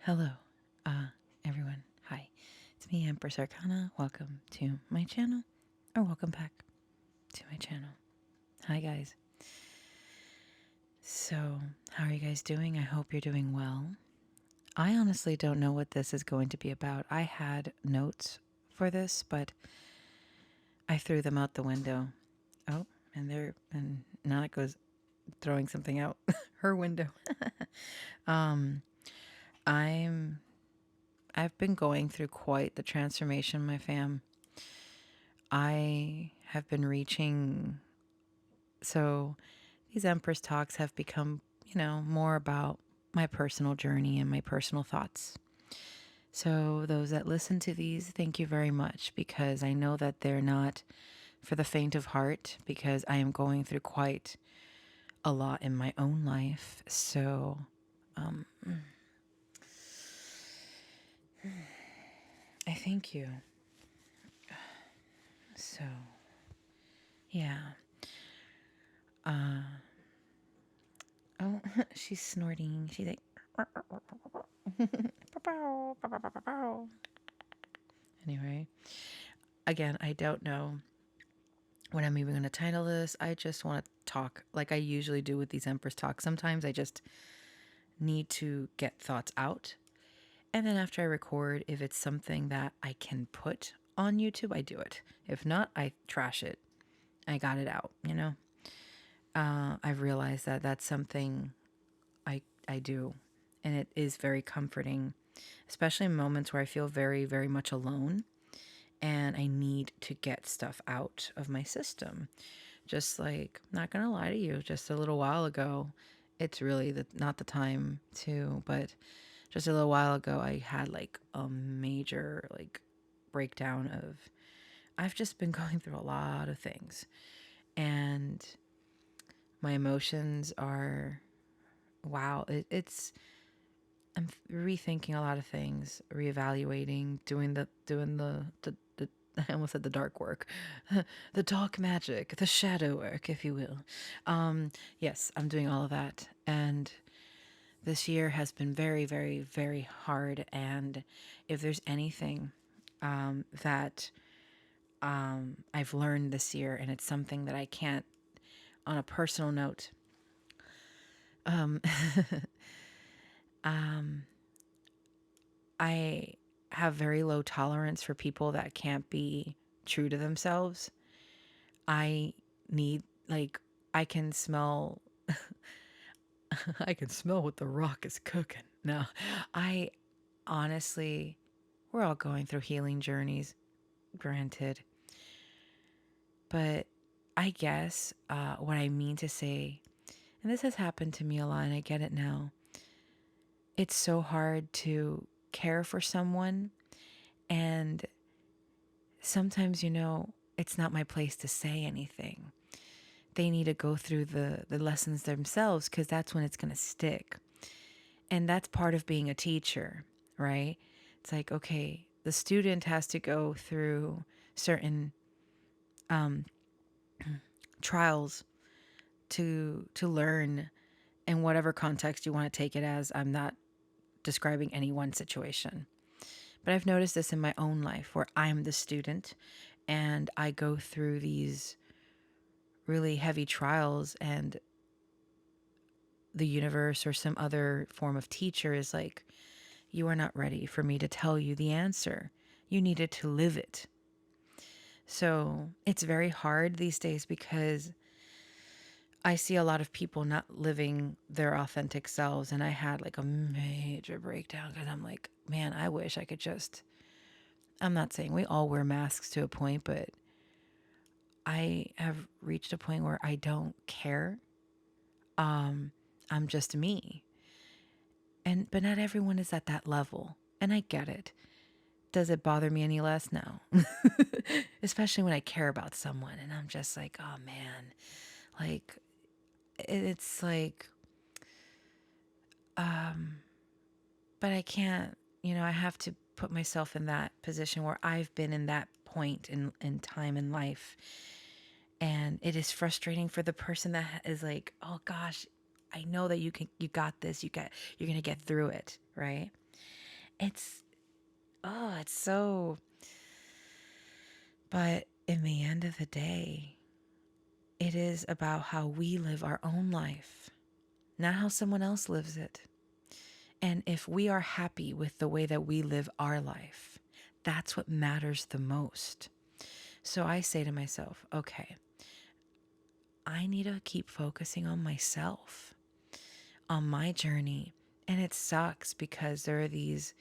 Hello, everyone. Hi, it's me, Empress Arcana. Welcome to my channel, or welcome back to my channel. Hi, guys. So, how are you guys doing? I hope you're doing well. I honestly don't know what this is going to be about. I had notes for this, but I threw them out the window. Oh, and now it goes throwing something out her window. um, I'm I've been going through quite the transformation, my fam. I have been reaching, so these Empress Talks have become, more about my personal journey and my personal thoughts. So, those that listen to these, thank you very much because I know that they're not for the faint of heart because I am going through quite a lot in my own life. So, um, I thank you. So, yeah. Uh, oh, she's snorting. She's like, anyway, again, I don't know what I'm even going to title this. I just want to talk like I usually do with these Empress Talks. Sometimes I just need to get thoughts out. And then after I record, if it's something that I can put on YouTube, I do it. If not, I trash it. I got it out, I've realized that that's something I do. And it is very comforting, especially in moments where I feel very, very much alone and I need to get stuff out of my system. Just like, not gonna lie to you, just a little while ago, it's really not the time to, but just a little while ago, I had like a major like breakdown of, I've just been going through a lot of things and my emotions are, wow, I'm rethinking a lot of things, reevaluating, doing the I almost said the dark work, the dark magic, the shadow work, if you will. Yes, I'm doing all of that, and this year has been very, very, very hard. And if there's anything that I've learned this year, and it's something that I can't, on a personal note, um, um, I have very low tolerance for people that can't be true to themselves. I need, like, I can smell, I can smell what the rock is cooking. No, I honestly, we're all going through healing journeys, granted. But I guess what I mean to say, and this has happened to me a lot, and I get it now, it's so hard to care for someone, and sometimes, it's not my place to say anything. They need to go through the lessons themselves because that's when it's going to stick. And that's part of being a teacher, right? It's like, okay, the student has to go through certain um, trials to learn in whatever context you want to take it as. I'm not describing any one situation. But I've noticed this in my own life where I'm the student and I go through these really heavy trials, and the universe or some other form of teacher is like, you are not ready for me to tell you the answer. You needed to live it. So it's very hard these days because I see a lot of people not living their authentic selves. And I had like a major breakdown because I'm like, man, I wish I could just, I'm not saying we all wear masks to a point, but I have reached a point where I don't care. Um, I'm just me. But not everyone is at that level. And I get it. Does it bother me any less? No. Especially when I care about someone and I'm just like, oh man, like it's like, um, but I can't, I have to put myself in that position where I've been in that point in time in life. And it is frustrating for the person that is like, oh gosh, I know that you got this, you're going to get through it. Right. It's, oh, it's so, but in the end of the day, it is about how we live our own life, not how someone else lives it. And if we are happy with the way that we live our life, that's what matters the most. So I say to myself, okay, I need to keep focusing on myself, on my journey. And it sucks because there are these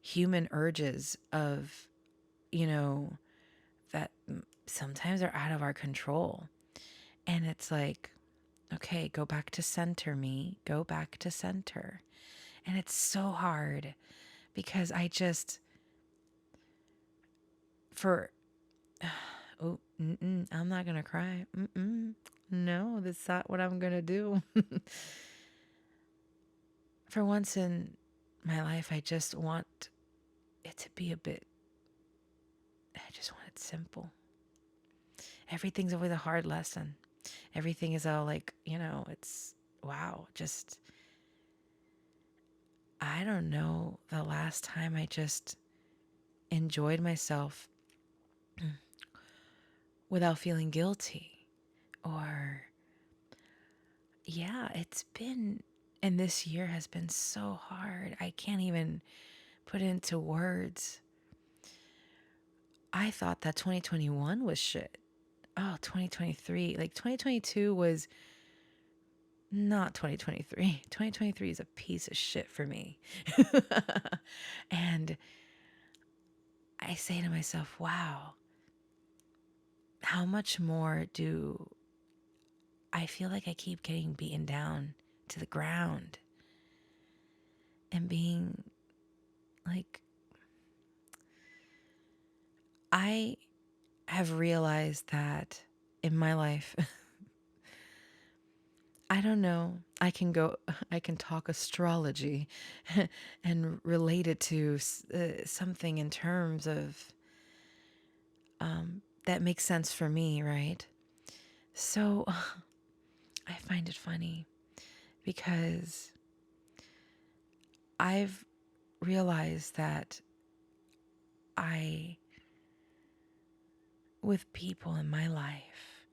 human urges of, you know, that sometimes are out of our control. And it's like, okay, go back to center me, go back to center. And it's so hard because I just, for, oh, I'm not going to cry. No, that's not what I'm going to do. For once in my life, I just want it to be a bit, I just want it simple. Everything's always a hard lesson. Everything is all like, it's wow. Just, I don't know the last time I just enjoyed myself without feeling guilty. Or, yeah, it's been, and this year has been so hard. I can't even put it into words. I thought that 2021 was shit. Oh, 2023. Like 2022 was not 2023. 2023 is a piece of shit for me. And I say to myself, wow, how much more do I feel like I keep getting beaten down to the ground and being like, I have realized that in my life, I don't know, I can talk astrology and relate it to something in terms of that makes sense for me, right? So I find it funny because I've realized that I, with people in my life,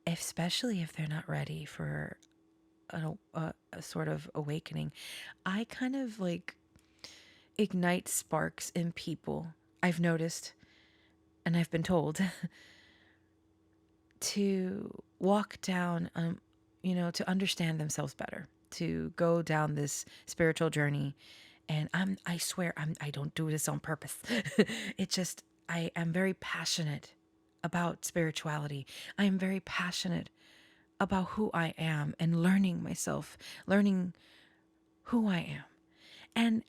especially if they're not ready for a sort of awakening, I kind of like ignite sparks in people. I've noticed, and I've been told, to walk down, to understand themselves better, to go down this spiritual journey. And I swear, I don't do this on purpose. It just, I am very passionate about spirituality. I am very passionate about who I am and learning myself, learning who I am. And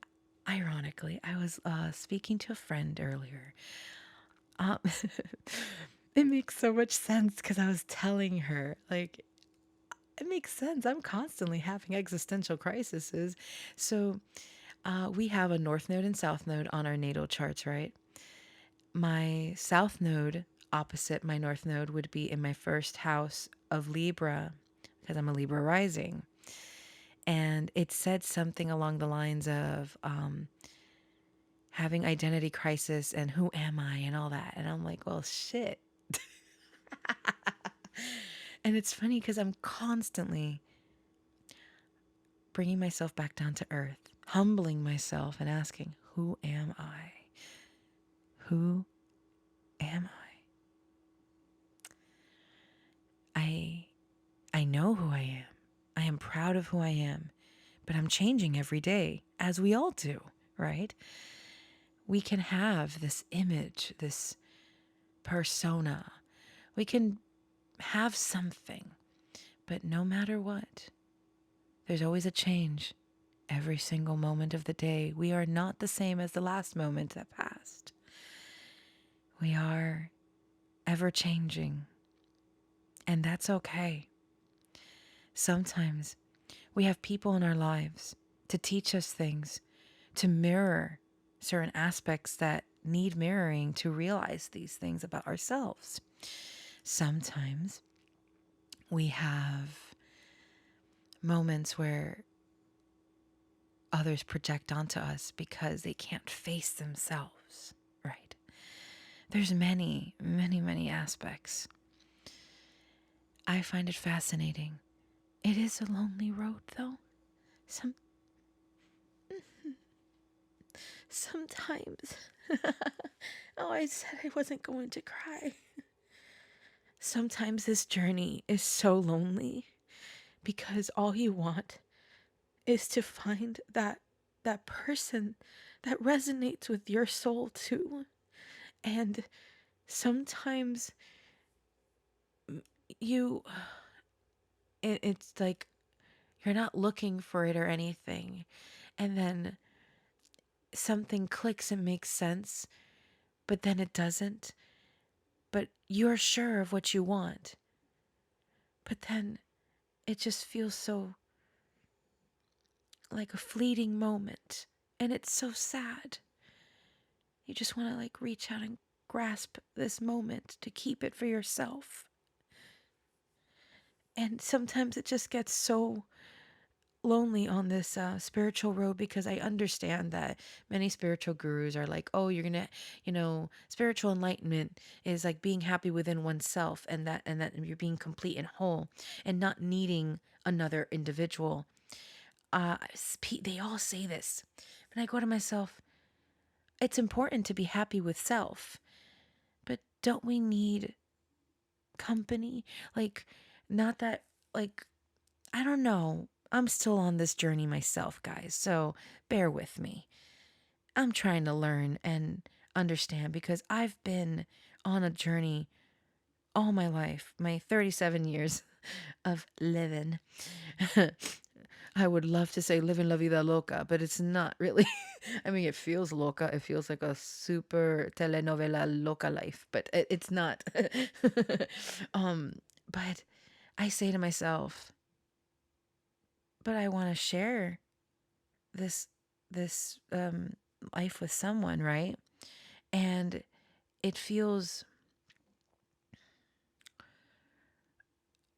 ironically, I was speaking to a friend earlier. Um, it makes so much sense because I was telling her, like, it makes sense. I'm constantly having existential crises. So we have a North Node and South Node on our natal charts, right? My South Node opposite my North Node would be in my first house of Libra because I'm a Libra rising. And it said something along the lines of having identity crisis and who am I and all that. And I'm like, well, shit. And it's funny because I'm constantly bringing myself back down to earth, humbling myself and asking, who am I? Who am I? I know who I am. I am proud of who I am, but I'm changing every day, as we all do, right? We can have this image, this persona. We can have something, but no matter what, there's always a change. Every single moment of the day, we are not the same as the last moment that passed. We are ever changing, and that's okay. Sometimes we have people in our lives to teach us things, to mirror certain aspects that need mirroring to realize these things about ourselves. Sometimes we have moments where others project onto us because they can't face themselves, right? There's many, many, many aspects. I find it fascinating. It is a lonely road, though. Some sometimes. Oh, I said I wasn't going to cry. Sometimes this journey is so lonely because all you want is to find that person that resonates with your soul too. And sometimes you it's like you're not looking for it or anything. And then something clicks and makes sense, but then it doesn't. But you're sure of what you want. But then it just feels so like a fleeting moment. And it's so sad. You just want to like reach out and grasp this moment to keep it for yourself. And sometimes it just gets so lonely on this spiritual road because I understand that many spiritual gurus are like, oh, you're gonna, spiritual enlightenment is like being happy within oneself, and that you're being complete and whole and not needing another individual. They all say this, and I go to myself, it's important to be happy with self, but don't we need company? Like, not that, like, I don't know. I'm still on this journey myself, guys, so bear with me. I'm trying to learn and understand because I've been on a journey all my life, my 37 years of living. I would love to say living la vida loca, but it's not really. I mean, it feels loca. It feels like a super telenovela loca life, but it's not. um, but I say to myself, but I want to share this this life with someone, right? And it feels,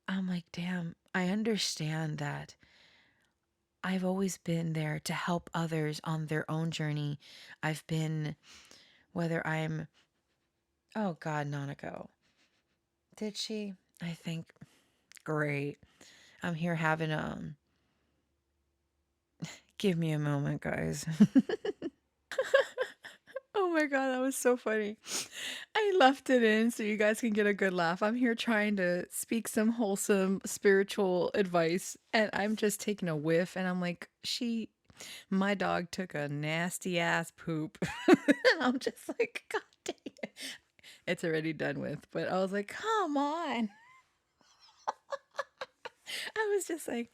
I'm like, damn, I understand that I've always been there to help others on their own journey. I've been, whether I'm, oh God, Nanako. Did she? I think, great. I'm here having, give me a moment, guys. Oh my God, that was so funny. I left it in so you guys can get a good laugh. I'm here trying to speak some wholesome spiritual advice, and I'm just taking a whiff, and I'm like, my dog took a nasty ass poop. And I'm just like, God dang it. It's already done with. But I was like, come on. I was just like,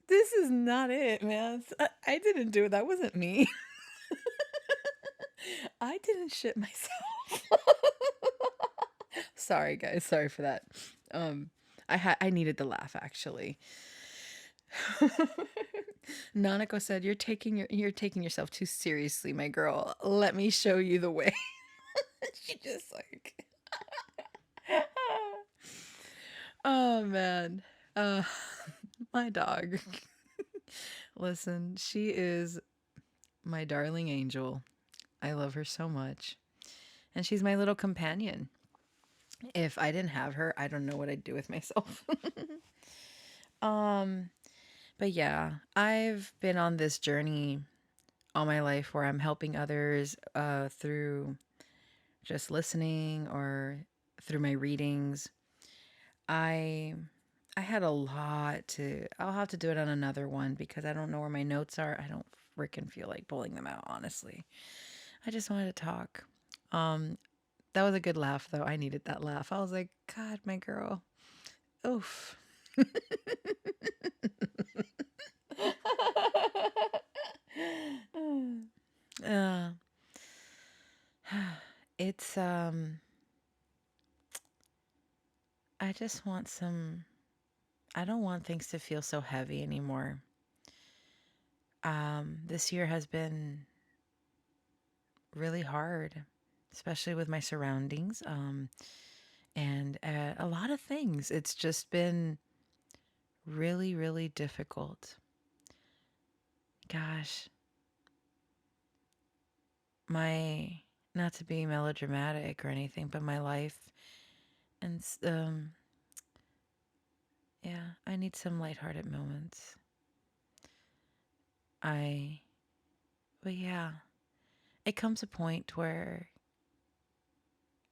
this is not it, man. I didn't do it. That wasn't me. I didn't shit myself. Sorry, guys. Sorry for that. Um, I needed the laugh actually. Nanako said, you're taking yourself too seriously, my girl. Let me show you the way." She just like, oh man, uh, my dog. Listen, she is my darling angel. I love her so much, and she's my little companion. If I didn't have her, I don't know what I'd do with myself. um, but yeah, I've been on this journey all my life where I'm helping others through just listening or through my readings. I I had a lot to I'll have to do it on another one because I don't know where my notes are. I don't freaking feel like pulling them out, honestly. I just wanted to talk. Um that was a good laugh though. I needed that laugh. I was like, God, my girl. Oof. uh, it's I just want some, I don't want things to feel so heavy anymore. This year has been really hard, especially with my surroundings, and a lot of things. It's just been really, really difficult. gosh, my, not to be melodramatic or anything, but my life, and yeah, I need some lighthearted moments. I, but yeah, it comes a point where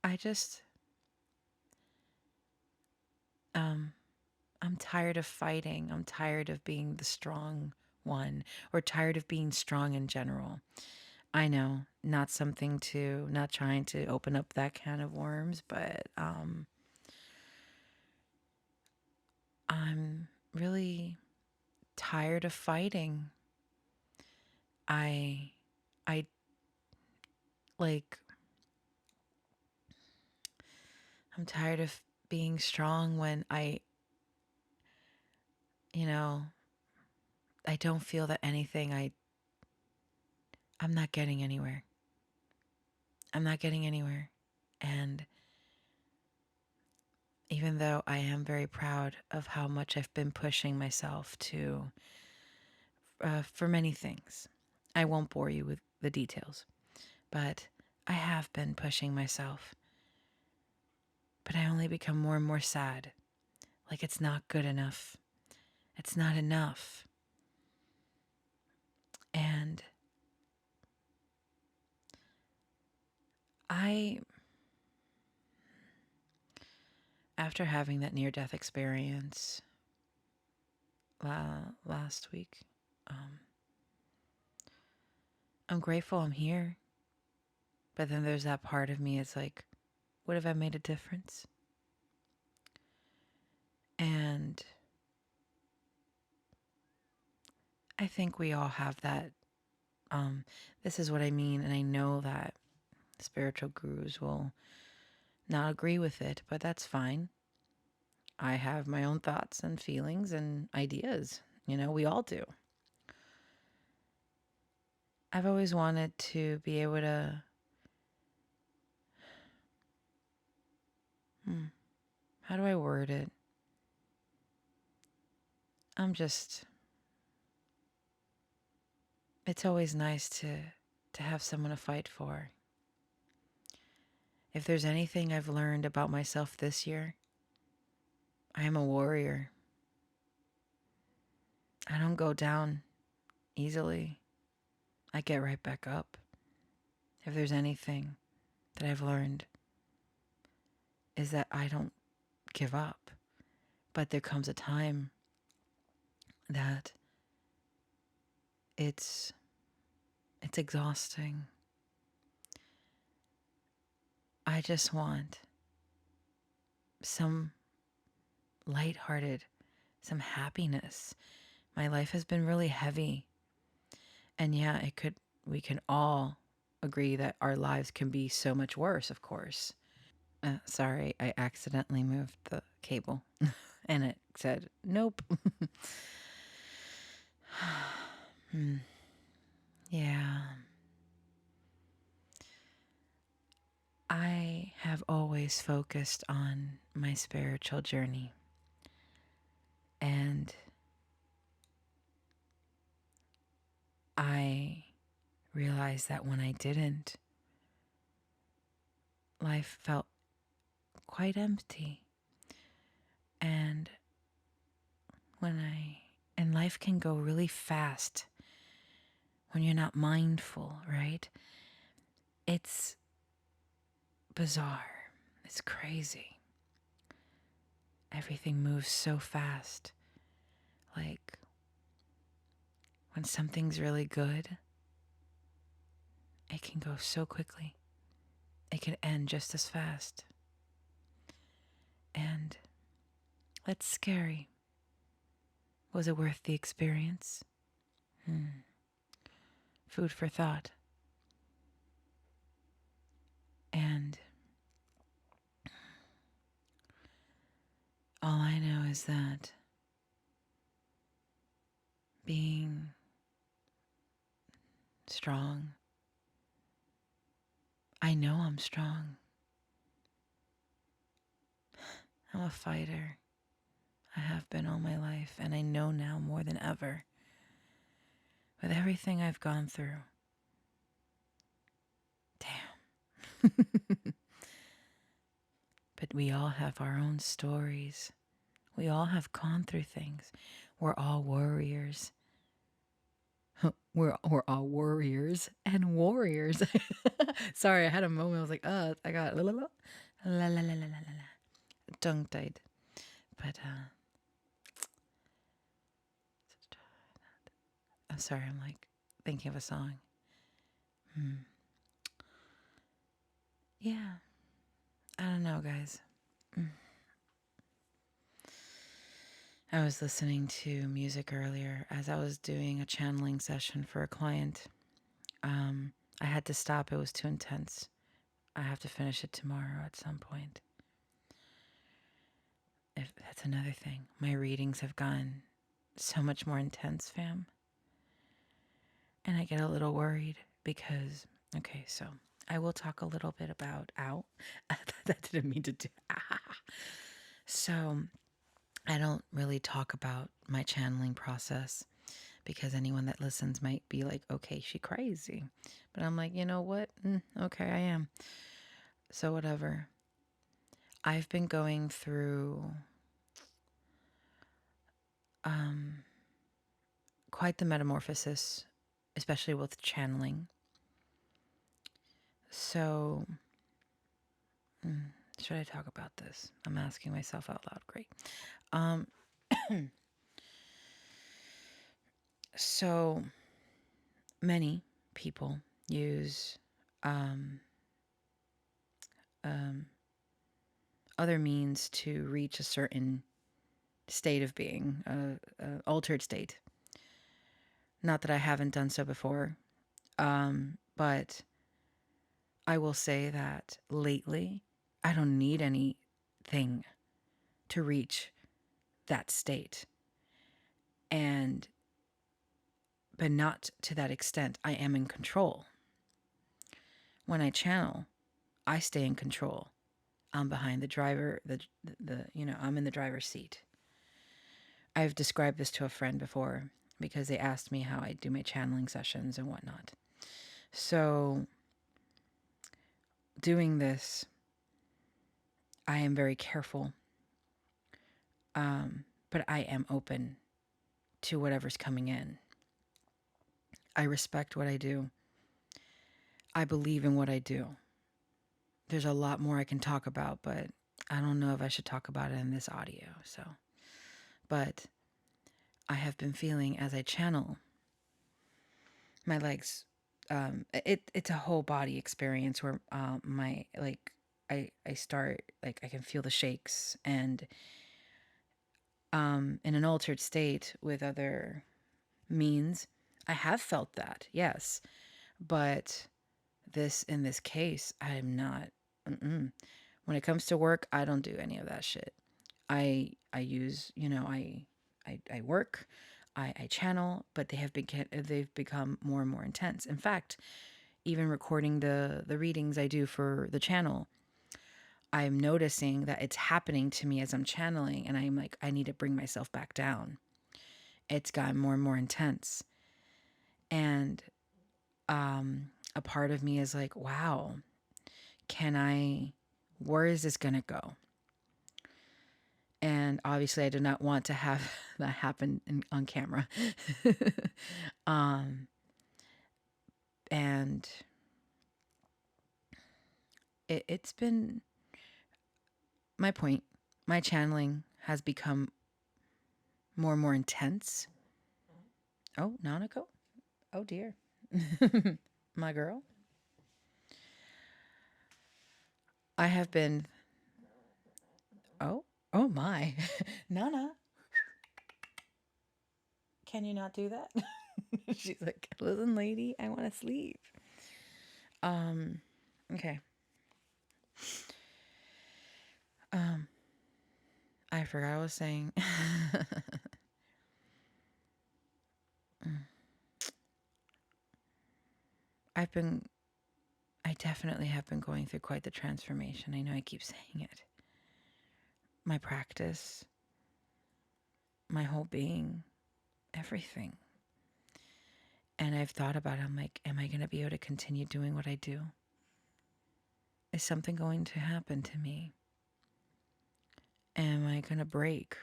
I just, um, I'm tired of fighting. I'm tired of being the strong one, or tired of being strong in general. I know, not trying to open up that can of worms, but I'm really tired of fighting. I, I like, I'm tired of being strong when you know, I don't feel that I'm not getting anywhere. I'm not getting anywhere. And even though I am very proud of how much I've been pushing myself for many things, I won't bore you with the details, but I have been pushing myself. But I only become more and more sad. Like it's not good enough. It's not enough. And I, after having that near death experience last week, um, I'm grateful I'm here. But then there's that part of me, it's like, what if I made a difference? And I think we all have that. This is what I mean. And I know that spiritual gurus will not agree with it, but that's fine. I have my own thoughts and feelings and ideas. We all do. I've always wanted to be able to, how do I word it? It's always nice to have someone to fight for. If there's anything I've learned about myself this year, I am a warrior. I don't go down easily. I get right back up. If there's anything that I've learned, is that I don't give up. But there comes a time that it's exhausting. I just want some lighthearted, some happiness. My life has been really heavy. And yeah, we can all agree that our lives can be so much worse, of course. Sorry, I accidentally moved the cable and it said, nope. Yeah. I have always focused on my spiritual journey. And I realized that when I didn't, life felt quite empty. And and life can go really fast when you're not mindful, right? It's bizarre. It's crazy. Everything moves so fast. Like when something's really good, it can go so quickly. It can end just as fast. And that's scary. Was it worth the experience? Food for thought. And all I know is that being strong, I know I'm strong. I'm a fighter. I have been all my life, and I know now more than ever with everything I've gone through. Damn. But we all have our own stories. We all have gone through things. We're all warriors. We're all warriors and warriors. Sorry, I had a moment. I was like, I got la la la la la la la la. Tongue tied. But I'm sorry. I'm like thinking of a song. Yeah. I don't know, guys. I was listening to music earlier as I was doing a channeling session for a client. I had to stop. It was too intense. I have to finish it tomorrow at some point. If that's another thing. My readings have gone so much more intense, fam. And I get a little worried because, okay, so I will talk a little bit about, that didn't mean to do, So I don't really talk about my channeling process because anyone that listens might be like, okay, she crazy. But I'm like, you know what? Okay, I am. So whatever. I've been going through quite the metamorphosis, especially with channeling. So, should I talk about this? I'm asking myself out loud. Great. So many people use other means to reach a certain state of being, altered state. Not that I haven't done so before, but I will say that lately I don't need anything to reach that state. But not to that extent. I am in control. When I channel, I stay in control. I'm behind the driver, I'm in the driver's seat. I've described this to a friend before because they asked me how I do my channeling sessions and whatnot. So, doing this, I am very careful. But I am open to whatever's coming in. I respect what I do. I believe in what I do. There's a lot more I can talk about, but I don't know if I should talk about it in this audio. But I have been feeling as I channel my legs. It's a whole body experience where I start, like, I can feel the shakes, and in an altered state with other means, I have felt that, yes, but in this case, I'm not. When it comes to work, I don't do any of that shit. I use, I work, I channel, but they've become more and more intense. In fact, even recording the readings I do for the channel, I'm noticing that it's happening to me as I'm channeling, and I'm like, I need to bring myself back down. It's gotten more and more intense. And a part of me is like, wow, where is this going to go? And obviously I do not want to have that happen on camera. And it's been my point. My channeling has become more and more intense. Oh, Nanako? Oh dear. My girl. I have been. Oh my. Nana. Can you not do that? She's like, listen, lady, I want to sleep. Okay. I forgot what I was saying. I definitely have been going through quite the transformation. I know I keep saying it. My practice, my whole being, everything. And I've thought about it. I'm like, am I going to be able to continue doing what I do? Is something going to happen to me? Am I going to break?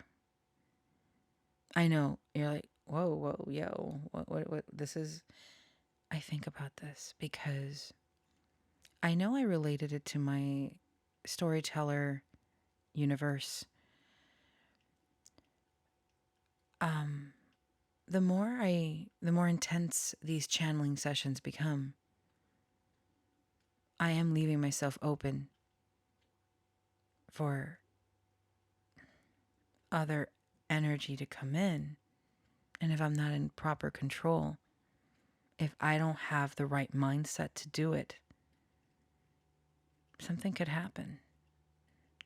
I know you're like, whoa, yo, what, this is. I think about this because I know I related it to my storyteller universe. Um, the more intense these channeling sessions become, I am leaving myself open for other energy to come in. And if I'm not in proper control, if I don't have the right mindset to do it, something could happen.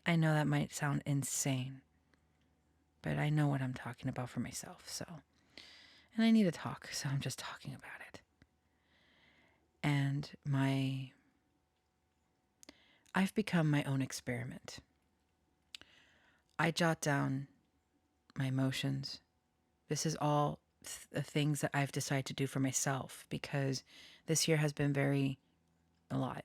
I know that might sound insane, but I know what I'm talking about for myself. So, and I need to talk, so I'm just talking about it. And I've become my own experiment. I jot down my emotions. This is all the things that I've decided to do for myself because this year has been a lot.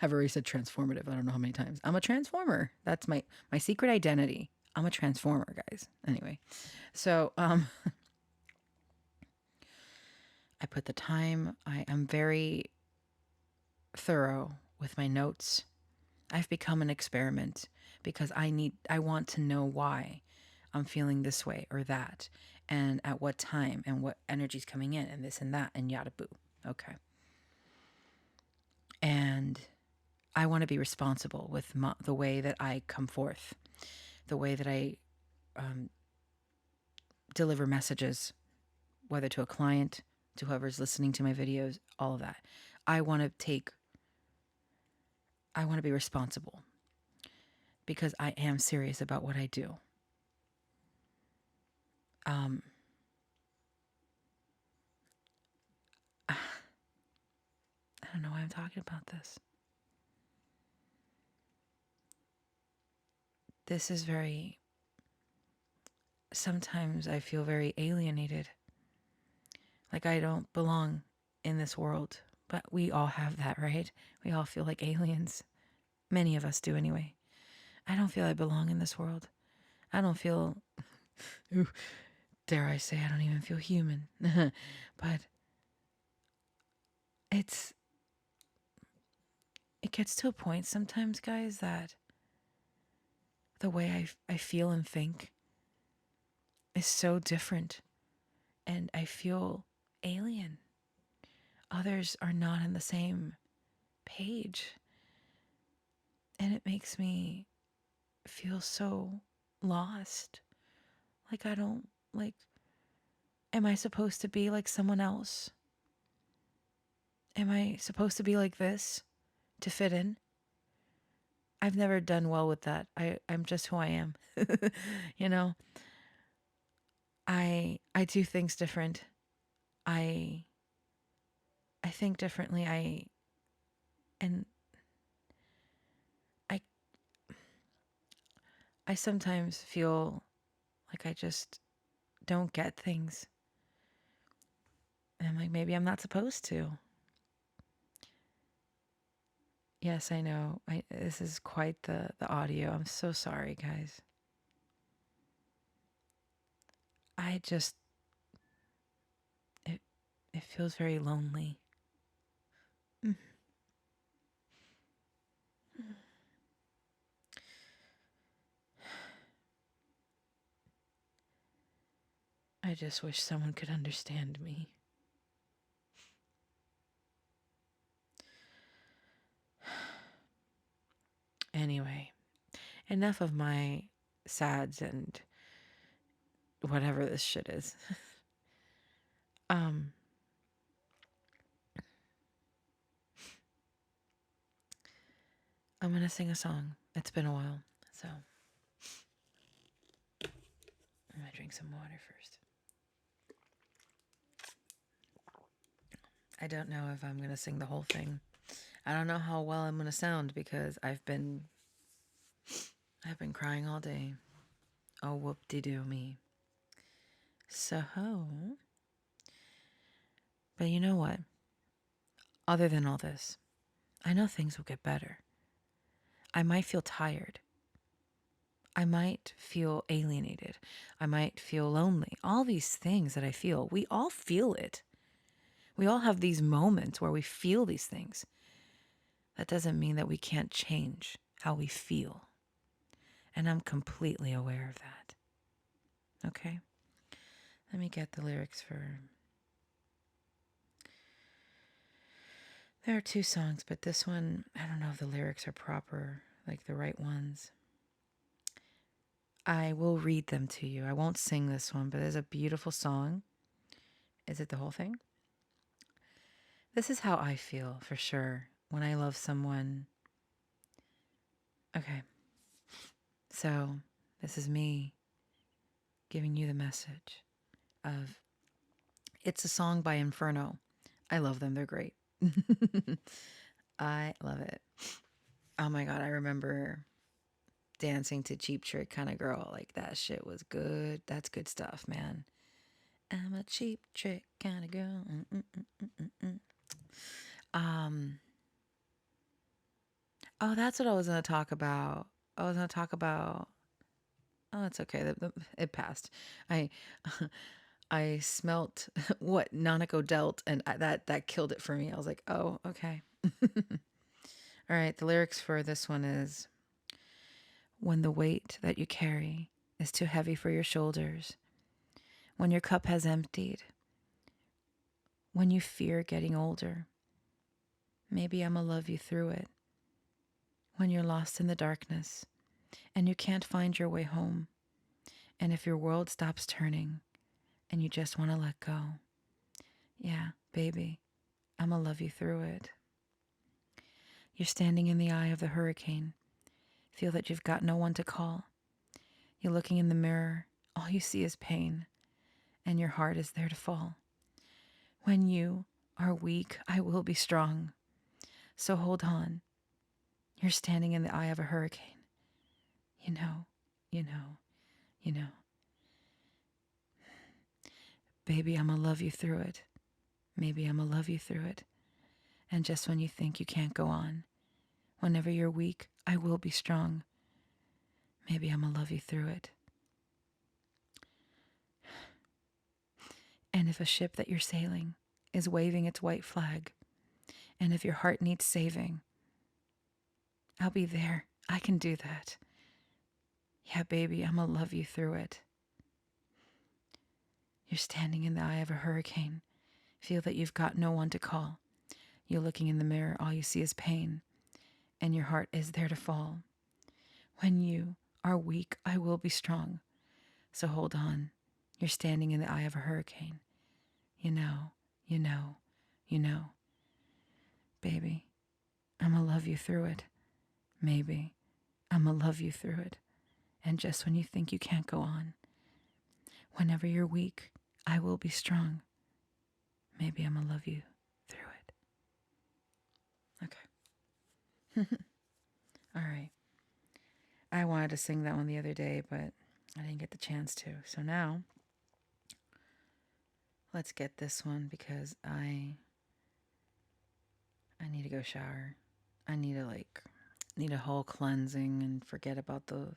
I've already said transformative. I don't know how many times. I'm a transformer. That's my secret identity. I'm a transformer, guys. Anyway, so I put the time. I am very thorough with my notes. I've become an experiment because I want to know why I'm feeling this way or that, and at what time, and what energy's coming in, and this and that, and yada boo. Okay. And I want to be responsible with the way that I come forth, the way that I deliver messages, whether to a client, to whoever's listening to my videos, all of that. I want to be responsible because I am serious about what I do. I don't know why I'm talking about this. This is sometimes I feel very alienated. Like I don't belong in this world. But we all have that, right? We all feel like aliens. Many of us do anyway. I don't feel I belong in this world. I don't feel, ooh, dare I say, I don't even feel human. But it gets to a point sometimes, guys, that the way I feel and think is so different. And I feel alien. Others are not on the same page. And it makes me feel so lost. Like I don't, like, am I supposed to be like someone else? Am I supposed to be like this to fit in? I've never done well with that. I'm just who I am. You know, I do things different. I I think differently. And I I sometimes feel like I just don't get things. And I'm like, maybe I'm not supposed to. Yes, I know. This is quite the audio. I'm so sorry, guys. I just it it feels very lonely. Mm. I just wish someone could understand me. Anyway, enough of my sads and whatever this shit is. um I'm gonna sing a song. It's been a while, so I'm gonna drink some water first. I don't know if I'm gonna sing the whole thing. I don't know how well I'm gonna sound because I've been crying all day. Oh, whoop-de-doo me. So But you know what? Other than all this, I know things will get better. I might feel tired. I might feel alienated. I might feel lonely. All these things that I feel, we all feel it. We all have these moments where we feel these things. That doesn't mean that we can't change how we feel. And I'm completely aware of that. Okay? Let me get the lyrics for. There are two songs, but this one, I don't know if the lyrics are proper, like the right ones. I will read them to you. I won't sing this one, but there's a beautiful song. Is it the whole thing? This is how I feel for sure when I love someone. Okay, so this is me giving you the message of it's a song by Inferno. I love them, they're great. I love it. Oh my God, I remember dancing to Cheap Trick kind of girl. Like that shit was good. That's good stuff, man. I'm a cheap trick kind of girl. Um, oh, that's what I was going to talk about. I was going to talk about. Oh, it's okay. It passed. I I smelt what Nanako dealt, and that killed it for me. I was like, oh, okay. All right. The lyrics for this one is: when the weight that you carry is too heavy for your shoulders, when your cup has emptied, when you fear getting older, maybe I'ma love you through it. When you're lost in the darkness and you can't find your way home, and if your world stops turning and you just want to let go, yeah, baby, I'ma love you through it. You're standing in the eye of the hurricane, feel that you've got no one to call. You're looking in the mirror, all you see is pain, and your heart is there to fall. When you are weak, I will be strong. So hold on. You're standing in the eye of a hurricane. You know, you know, you know. Baby, I'ma love you through it. Maybe I'ma love you through it. And just when you think you can't go on, whenever you're weak, I will be strong. Maybe I'ma love you through it. And if a ship that you're sailing is waving its white flag, and if your heart needs saving, I'll be there. I can do that. Yeah, baby, I'ma love you through it. You're standing in the eye of a hurricane. Feel that you've got no one to call. You're looking in the mirror, all you see is pain, and your heart is there to fall. When you are weak, I will be strong. So hold on. You're standing in the eye of a hurricane. You know, you know, you know. Baby, I'ma love you through it. Maybe I'ma love you through it. And just when you think you can't go on, whenever you're weak, I will be strong. Maybe I'ma love you through it. Okay. All right. I wanted to sing that one the other day, but I didn't get the chance to. So now, let's get this one because I need to go shower. I need to need a whole cleansing and forget about the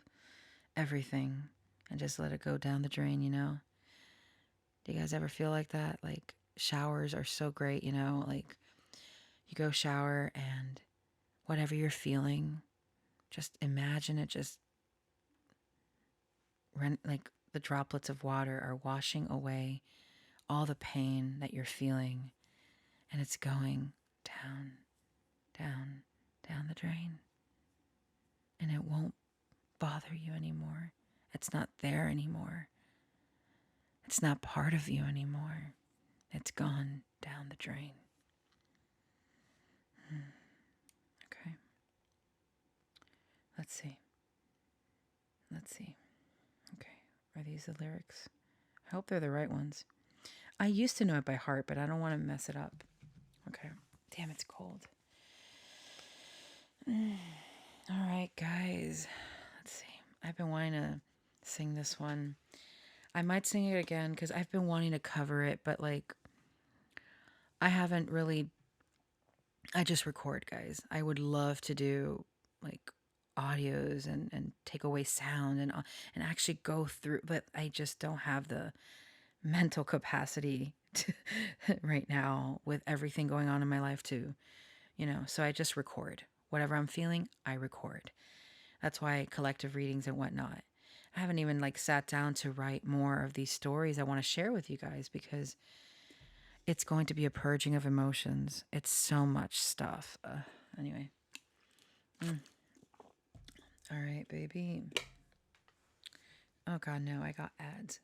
everything and just let it go down the drain, you know? Do you guys ever feel like that? Like showers are so great, you know? Like you go shower and whatever you're feeling, just imagine it just like the droplets of water are washing away all the pain that you're feeling and it's going down, down, down the drain. And it won't bother you anymore. It's not there anymore. It's not part of you anymore. It's gone down the drain. Okay. Let's see. Okay. Are these the lyrics? I hope they're the right ones. I used to know it by heart, but I don't want to mess it up. Okay. Damn, it's cold. All right, guys. Let's see. I've been wanting to sing this one. I might sing it again because I've been wanting to cover it, but like I haven't really, I just record, guys. I would love to do like audios and take away sound and actually go through, but I just don't have the mental capacity to, right now with everything going on in my life to, so I just record. Whatever I'm feeling, I record. That's why collective readings and whatnot. I haven't even like sat down to write more of these stories I want to share with you guys because it's going to be a purging of emotions. It's so much stuff. Anyway. All right, baby. Oh God, no! I got ads.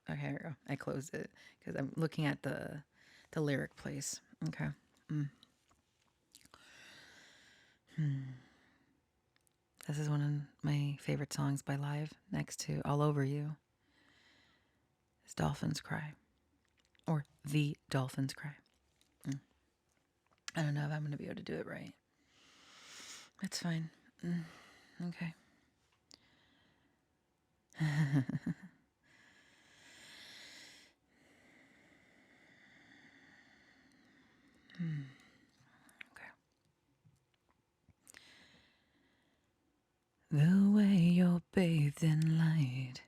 Okay, here we go. I closed it because I'm looking at the lyric place. Okay. Mm. This is one of my favorite songs by Live, next to "All Over You." It's "Dolphins Cry," or "The Dolphins Cry." Mm. I don't know if I'm going to be able to do it right. That's fine. Okay. Okay. The way you're bathed in light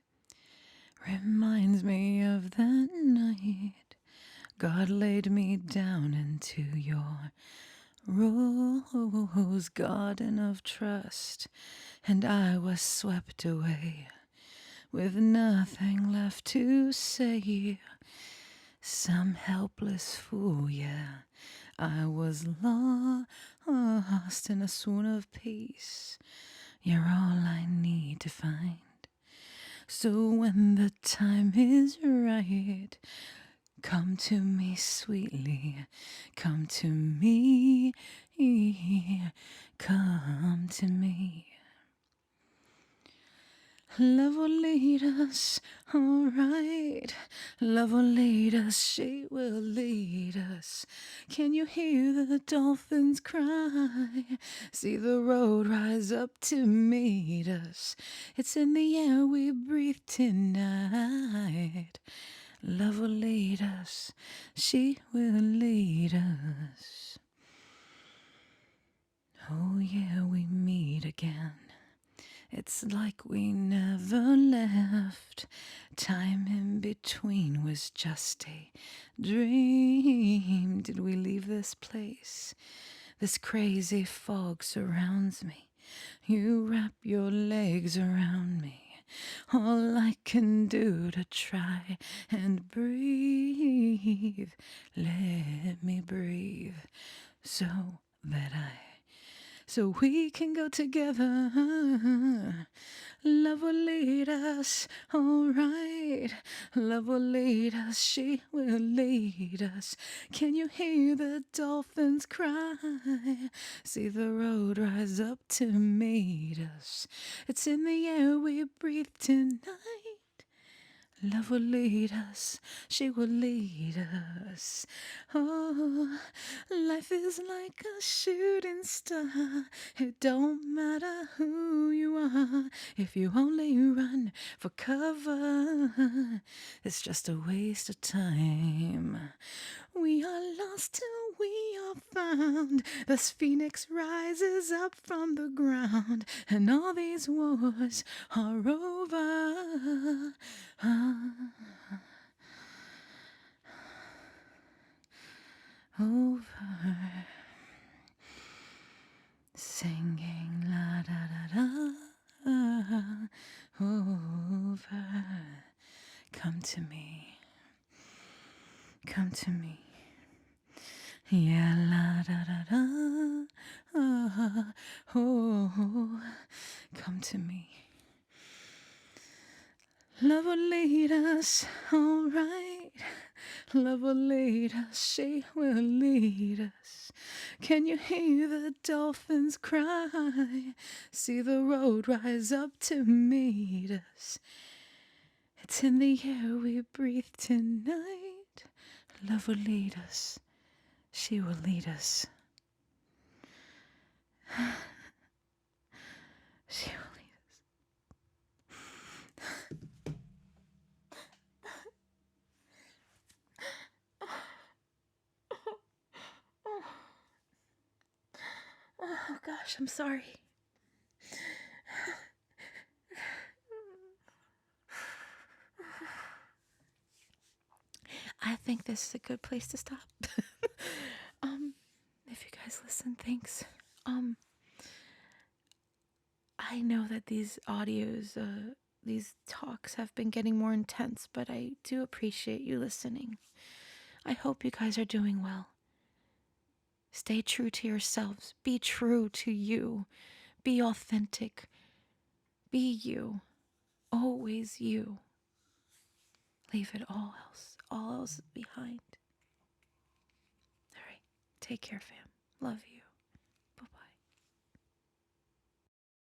reminds me of that night God laid me down into your rose garden of trust, and I was swept away with nothing left to say. Some helpless fool, yeah, I was lost in a swoon of peace. You're all I need to find. So when the time is right, come to me sweetly, come to me, come to me. Love will lead us, alright. Love will lead us, she will lead us. Can you hear the dolphins cry? See the road rise up to meet us. It's in the air we breathe tonight. Love will lead us, she will lead us. Oh yeah, we meet again. It's like we never left. Time in between was just a dream. Did we leave this place? This crazy fog surrounds me. You wrap your legs around me. All I can do to try and breathe. Let me breathe so that so we can go together. Love will lead us, alright. Love will lead us, she will lead us. Can you hear the dolphins cry? See the road rise up to meet us. It's in the air we breathe tonight. Love will lead us, she will lead us. Oh, life is like a shooting star. It don't matter who you are. If you only run for cover, it's just a waste of time. We are lost till we are found. This phoenix rises up from the ground, and all these wars are over. Over. Singing la da da da. Over. Come to me. Come to me. Yeah, la da da da. Oh, come to me. Love will lead us, alright. Love will lead us, she will lead us. Can you hear the dolphins cry? See the road rise up to meet us. It's in the air we breathe tonight. Love will lead us, she will lead us. She will lead us. Oh gosh, I'm sorry. I think this is a good place to stop. If you guys listen, thanks. I know that these audios, these talks have been getting more intense, but I do appreciate you listening. I hope you guys are doing well. Stay true to yourselves. Be true to you. Be authentic. Be you. Always you. Leave it all else behind. All right. Take care, fam. Love you.